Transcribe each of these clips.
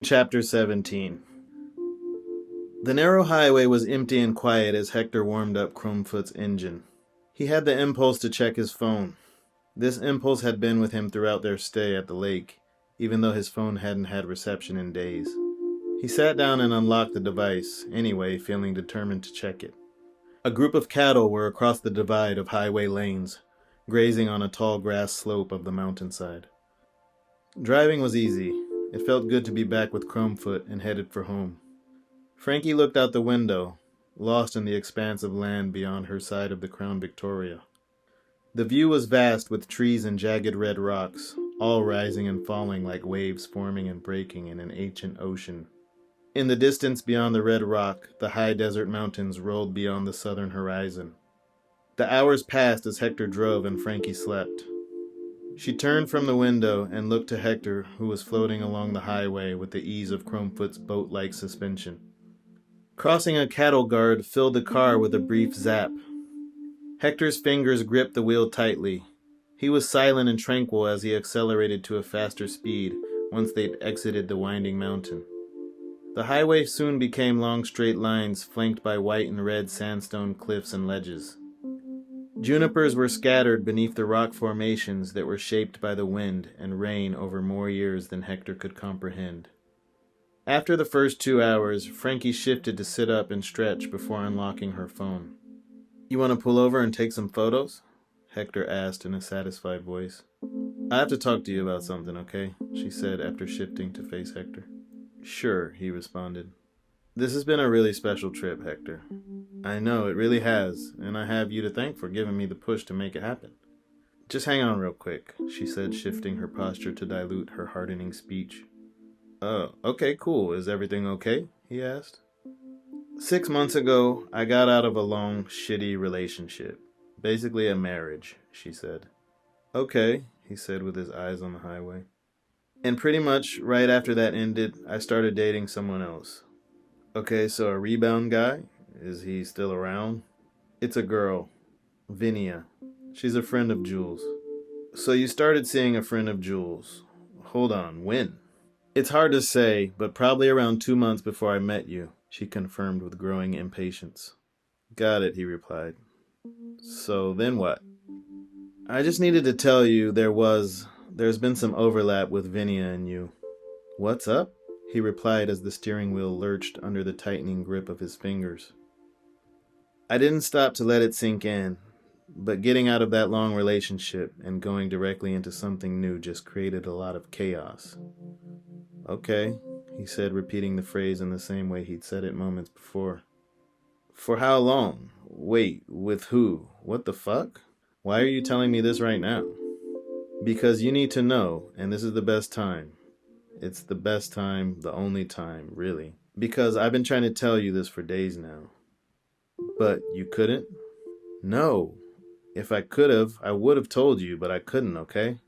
Chapter 17. The narrow highway was empty and quiet as Hector warmed up Chromefoot's engine. He had the impulse to check his phone. This impulse had been with him throughout their stay at the lake, even though his phone hadn't had reception in days. He sat down and unlocked the device, anyway, feeling determined to check it. A group of cattle were across the divide of highway lanes, grazing on a tall grass slope of the mountainside. Driving was easy. It felt good to be back with Chromefoot and headed for home. Frankie looked out the window, lost in the expanse of land beyond her side of the Crown Victoria. The view was vast with trees and jagged red rocks, all rising and falling like waves forming and breaking in an ancient ocean. In the distance beyond the red rock, the high desert mountains rolled beyond the southern horizon. The hours passed as Hector drove and Frankie slept. She turned from the window and looked to Hector, who was floating along the highway with the ease of Chromefoot's boat-like suspension. Crossing a cattle guard filled the car with a brief zap. Hector's fingers gripped the wheel tightly. He was silent and tranquil as he accelerated to a faster speed once they'd exited the winding mountain. The highway soon became long straight lines flanked by white and red sandstone cliffs and ledges. Junipers were scattered beneath the rock formations that were shaped by the wind and rain over more years than Hector could comprehend. After the first 2 hours, Frankie shifted to sit up and stretch before unlocking her phone. "You want to pull over and take some photos?" Hector asked in a satisfied voice. "I have to talk to you about something, okay?" she said after shifting to face Hector. "Sure," he responded. "This has been a really special trip, Hector. I know, it really has, and I have you to thank for giving me the push to make it happen. Just hang on real quick," she said, shifting her posture to dilute her hardening speech. "Oh, okay, cool. Is everything okay?" he asked. 6 months ago, I got out of a long, shitty relationship. Basically a marriage," she said. "Okay," he said with his eyes on the highway. "And pretty much right after that ended, I started dating someone else." "Okay, so a rebound guy? Is he still around?" "It's a girl. Vinia. She's a friend of Jules." "So you started seeing a friend of Jules. Hold on, when?" "It's hard to say, but probably around 2 months before I met you," she confirmed with growing impatience. "Got it," he replied. "So then what?" "I just needed to tell you there's been some overlap with Vinia and you." "What's up?" he replied as the steering wheel lurched under the tightening grip of his fingers. I didn't stop to let it sink in, but getting out of that long relationship and going directly into something new just created a lot of chaos. "Okay," he said, repeating the phrase in the same way he'd said it moments before. "For how long? Wait, with who? What the fuck? Why are you telling me this right now?" "Because you need to know, and this is the best time. It's the best time, the only time, really. Because I've been trying to tell you this for days now." "But you couldn't?" "No. If I could have, I would have told you, but I couldn't, okay?"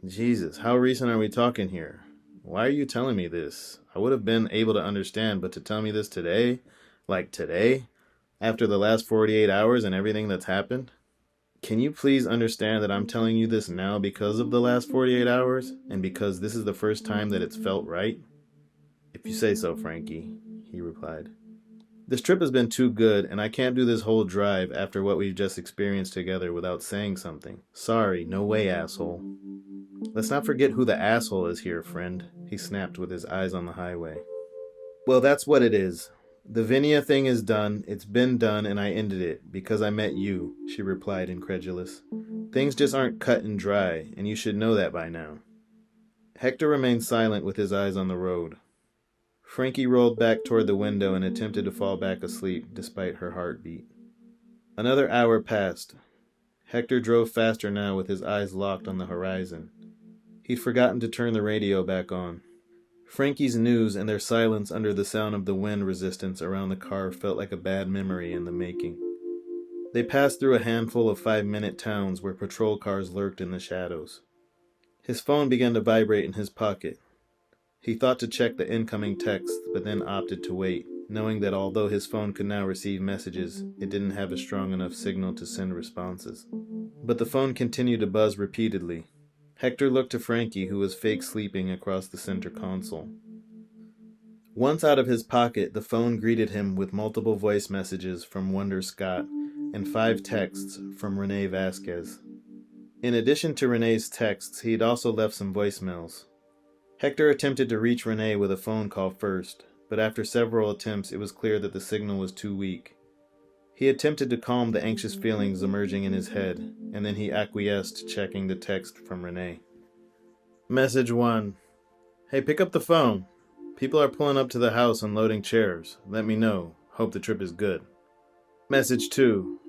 "Jesus, how recent are we talking here? Why are you telling me this? I would have been able to understand, but to tell me this today? Like today? After the last 48 hours and everything that's happened? Can you please understand that I'm telling you this now because of the last 48 hours? And because this is the first time that it's felt right?" "If you say so, Frankie," he replied. "This trip has been too good, and I can't do this whole drive after what we've just experienced together without saying something. Sorry, no way, asshole." "Let's not forget who the asshole is here, friend," he snapped with his eyes on the highway. "Well, that's what it is. The Vinia thing is done, it's been done, and I ended it, because I met you," she replied, incredulous. "Things just aren't cut and dry, and you should know that by now." Hector remained silent with his eyes on the road. Frankie rolled back toward the window and attempted to fall back asleep, despite her heartbeat. Another hour passed. Hector drove faster now with his eyes locked on the horizon. He'd forgotten to turn the radio back on. Frankie's news and their silence under the sound of the wind resistance around the car felt like a bad memory in the making. They passed through a handful of 5-minute towns where patrol cars lurked in the shadows. His phone began to vibrate in his pocket. He thought to check the incoming texts, but then opted to wait, knowing that although his phone could now receive messages, it didn't have a strong enough signal to send responses. But the phone continued to buzz repeatedly. Hector looked to Frankie, who was fake sleeping across the center console. Once out of his pocket, the phone greeted him with multiple voice messages from Wonder Scott and 5 texts from Renee Vasquez. In addition to Renee's texts, he had also left some voicemails. Hector attempted to reach Renee with a phone call first, but after several attempts, it was clear that the signal was too weak. He attempted to calm the anxious feelings emerging in his head, and then he acquiesced, checking the text from Renee. Message 1. Hey, pick up the phone. People are pulling up to the house unloading chairs. Let me know. Hope the trip is good. Message 2.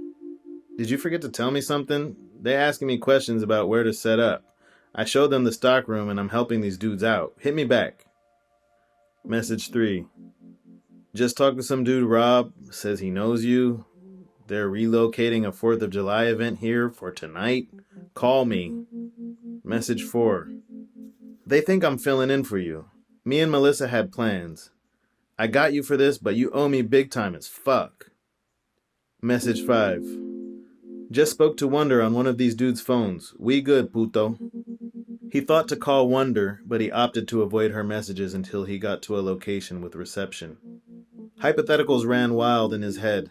Did you forget to tell me something? They're asking me questions about where to set up. I showed them the stock room and I'm helping these dudes out. Hit me back. Message 3. Just talked to some dude, Rob. Says he knows you. They're relocating a 4th of July event here for tonight. Call me. Message 4. They think I'm filling in for you. Me and Melissa had plans. I got you for this, but you owe me big time as fuck. Message 5. Just spoke to Wonder on one of these dudes' phones. We good, puto. He thought to call Wonder, but he opted to avoid her messages until he got to a location with reception. Hypotheticals ran wild in his head.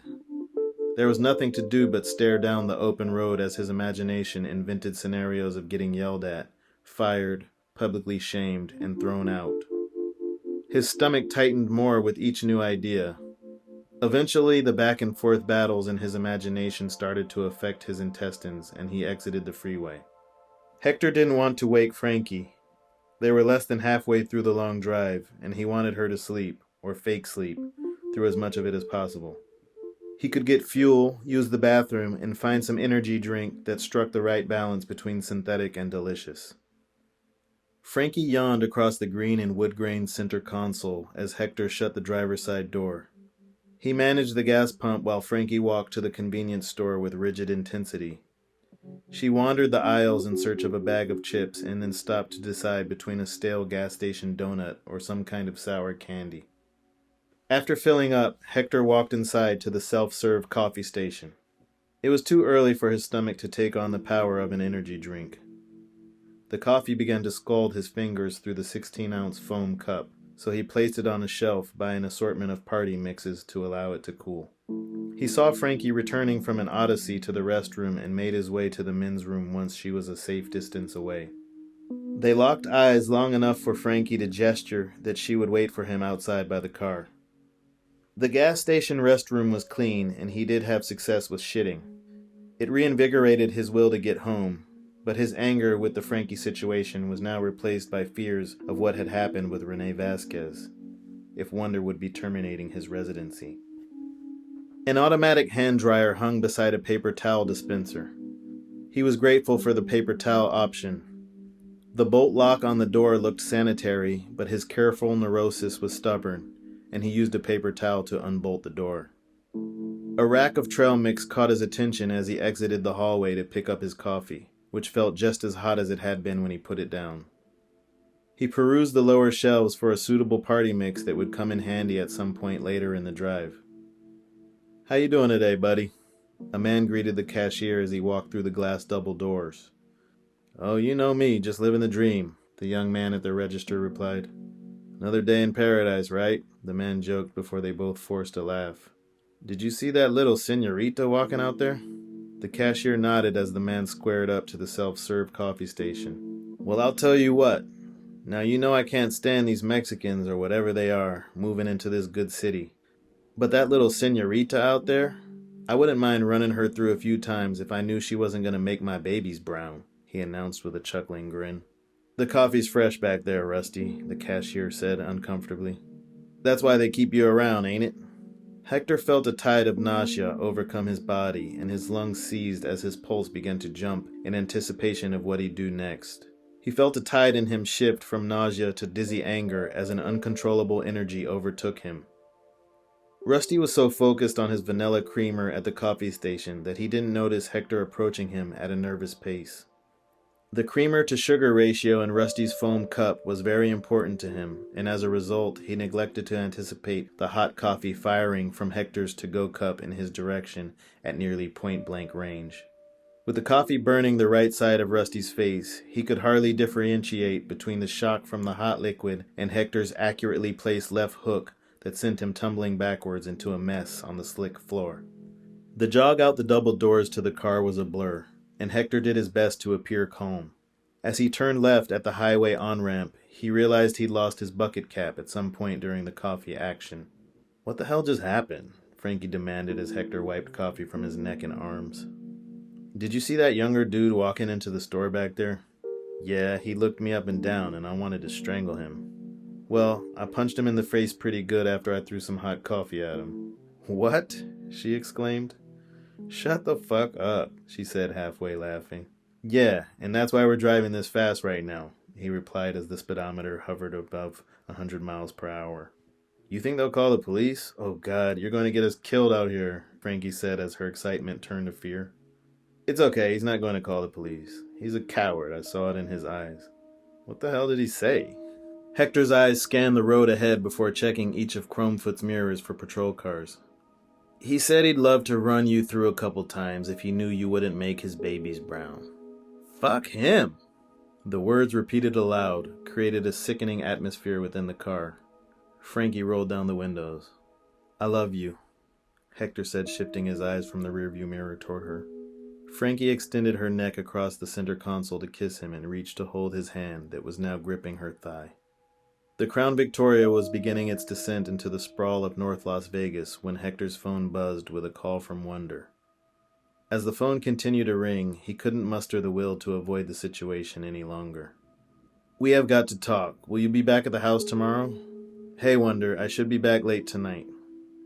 There was nothing to do but stare down the open road as his imagination invented scenarios of getting yelled at, fired, publicly shamed, and thrown out. His stomach tightened more with each new idea. Eventually, the back-and-forth battles in his imagination started to affect his intestines, and he exited the freeway. Hector didn't want to wake Frankie. They were less than halfway through the long drive, and he wanted her to sleep, or fake sleep, through as much of it as possible. He could get fuel, use the bathroom, and find some energy drink that struck the right balance between synthetic and delicious. Frankie yawned across the green and wood-grain center console as Hector shut the driver's side door. He managed the gas pump while Frankie walked to the convenience store with rigid intensity. She wandered the aisles in search of a bag of chips and then stopped to decide between a stale gas station donut or some kind of sour candy. After filling up, Hector walked inside to the self-serve coffee station. It was too early for his stomach to take on the power of an energy drink. The coffee began to scald his fingers through the 16-ounce foam cup, so he placed it on a shelf by an assortment of party mixes to allow it to cool. He saw Frankie returning from an odyssey to the restroom and made his way to the men's room once she was a safe distance away. They locked eyes long enough for Frankie to gesture that she would wait for him outside by the car. The gas station restroom was clean, and he did have success with shitting. It reinvigorated his will to get home, but his anger with the Frankie situation was now replaced by fears of what had happened with Renee Vasquez, if Wonder would be terminating his residency. An automatic hand dryer hung beside a paper towel dispenser. He was grateful for the paper towel option. The bolt lock on the door looked sanitary, but his careful neurosis was stubborn, and he used a paper towel to unbolt the door. A rack of trail mix caught his attention as he exited the hallway to pick up his coffee, which felt just as hot as it had been when he put it down. He perused the lower shelves for a suitable party mix that would come in handy at some point later in the drive. "How you doing today, buddy?" A man greeted the cashier as he walked through the glass double doors. "Oh, you know me, just living the dream," the young man at the register replied. "Another day in paradise, right?" the man joked before they both forced a laugh. "Did you see that little señorita walking out there?" The cashier nodded as the man squared up to the self-serve coffee station. "Well, I'll tell you what. Now you know I can't stand these Mexicans or whatever they are moving into this good city. But that little señorita out there, I wouldn't mind running her through a few times if I knew she wasn't going to make my babies brown," he announced with a chuckling grin. "The coffee's fresh back there, Rusty," the cashier said uncomfortably. "That's why they keep you around, ain't it?" Hector felt a tide of nausea overcome his body, and his lungs seized as his pulse began to jump in anticipation of what he'd do next. He felt a tide in him shift from nausea to dizzy anger as an uncontrollable energy overtook him. Rusty was so focused on his vanilla creamer at the coffee station that he didn't notice Hector approaching him at a nervous pace. The creamer-to-sugar ratio in Rusty's foam cup was very important to him, and as a result, he neglected to anticipate the hot coffee firing from Hector's to-go cup in his direction at nearly point-blank range. With the coffee burning the right side of Rusty's face, he could hardly differentiate between the shock from the hot liquid and Hector's accurately placed left hook that sent him tumbling backwards into a mess on the slick floor. The jog out the double doors to the car was a blur, and Hector did his best to appear calm. As he turned left at the highway on-ramp, he realized he'd lost his bucket cap at some point during the coffee action. "What the hell just happened?" Frankie demanded as Hector wiped coffee from his neck and arms. "Did you see that younger dude walking into the store back there?" "Yeah, he looked me up and down, and I wanted to strangle him. Well, I punched him in the face pretty good after I threw some hot coffee at him." "What?" she exclaimed. "Shut the fuck up," she said, halfway laughing. "Yeah, and that's why we're driving this fast right now," he replied as the speedometer hovered above 100 miles per hour. "You think they'll call the police? Oh God, you're going to get us killed out here," Frankie said as her excitement turned to fear. "It's okay, he's not going to call the police. He's a coward, I saw it in his eyes." "What the hell did he say?" Hector's eyes scanned the road ahead before checking each of Chromefoot's mirrors for patrol cars. "He said he'd love to run you through a couple times if he knew you wouldn't make his babies brown." "Fuck him!" The words repeated aloud created a sickening atmosphere within the car. Frankie rolled down the windows. "I love you," Hector said, shifting his eyes from the rearview mirror toward her. Frankie extended her neck across the center console to kiss him and reached to hold his hand that was now gripping her thigh. The Crown Victoria was beginning its descent into the sprawl of North Las Vegas when Hector's phone buzzed with a call from Wonder. As the phone continued to ring, he couldn't muster the will to avoid the situation any longer. "We have got to talk. Will you be back at the house tomorrow?" "Hey, Wonder, I should be back late tonight."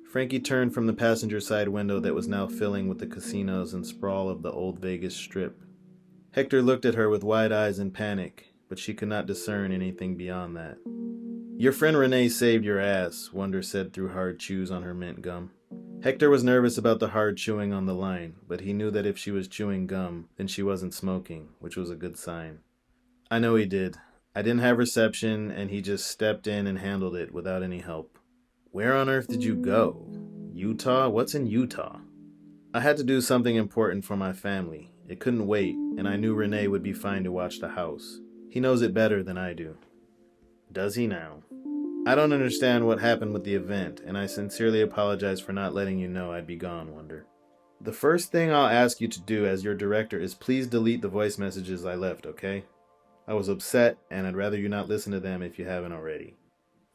Frankie turned from the passenger side window that was now filling with the casinos and sprawl of the old Vegas Strip. Hector looked at her with wide eyes in panic, but she could not discern anything beyond that. "Your friend Renee saved your ass," Wonder said through hard chews on her mint gum. Hector was nervous about the hard chewing on the line, but he knew that if she was chewing gum, then she wasn't smoking, which was a good sign. "I know he did. I didn't have reception, and he just stepped in and handled it without any help." "Where on earth did you go? Utah? What's in Utah?" "I had to do something important for my family. It couldn't wait, and I knew Renee would be fine to watch the house. He knows it better than I do." "Does he now?" "I don't understand what happened with the event, and I sincerely apologize for not letting you know I'd be gone, Wonder. The first thing I'll ask you to do as your director is please delete the voice messages I left, okay? I was upset, and I'd rather you not listen to them if you haven't already."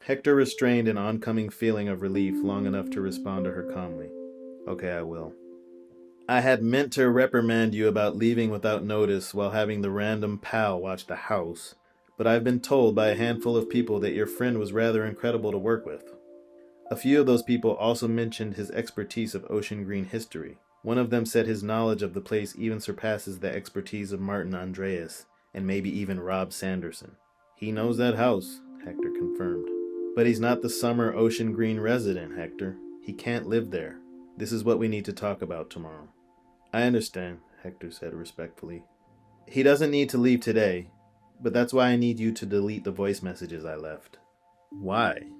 Hector restrained an oncoming feeling of relief long enough to respond to her calmly. "Okay, I will. I had meant to reprimand you about leaving without notice while having the random pal watch the house, but I've been told by a handful of people that your friend was rather incredible to work with. A few of those people also mentioned his expertise of Ocean Green history. One of them said his knowledge of the place even surpasses the expertise of Martin Andreas, and maybe even Rob Sanderson." "He knows that house," Hector confirmed. "But he's not the summer Ocean Green resident, Hector. He can't live there. This is what we need to talk about tomorrow." "I understand," Hector said respectfully. "He doesn't need to leave today, but that's why I need you to delete the voice messages I left." "Why?"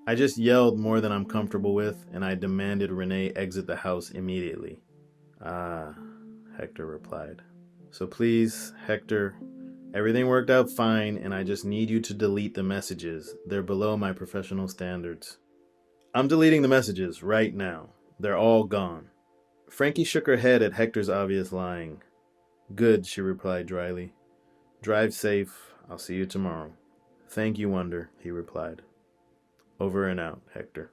"I just yelled more than I'm comfortable with, and I demanded Renee exit the house immediately." "Ah," Hector replied. "So please, Hector, everything worked out fine, and I just need you to delete the messages. They're below my professional standards." "I'm deleting the messages right now. They're all gone." Frankie shook her head at Hector's obvious lying. "Good," she replied dryly. "Drive safe. I'll see you tomorrow." "Thank you, Wonder," he replied. "Over and out, Hector."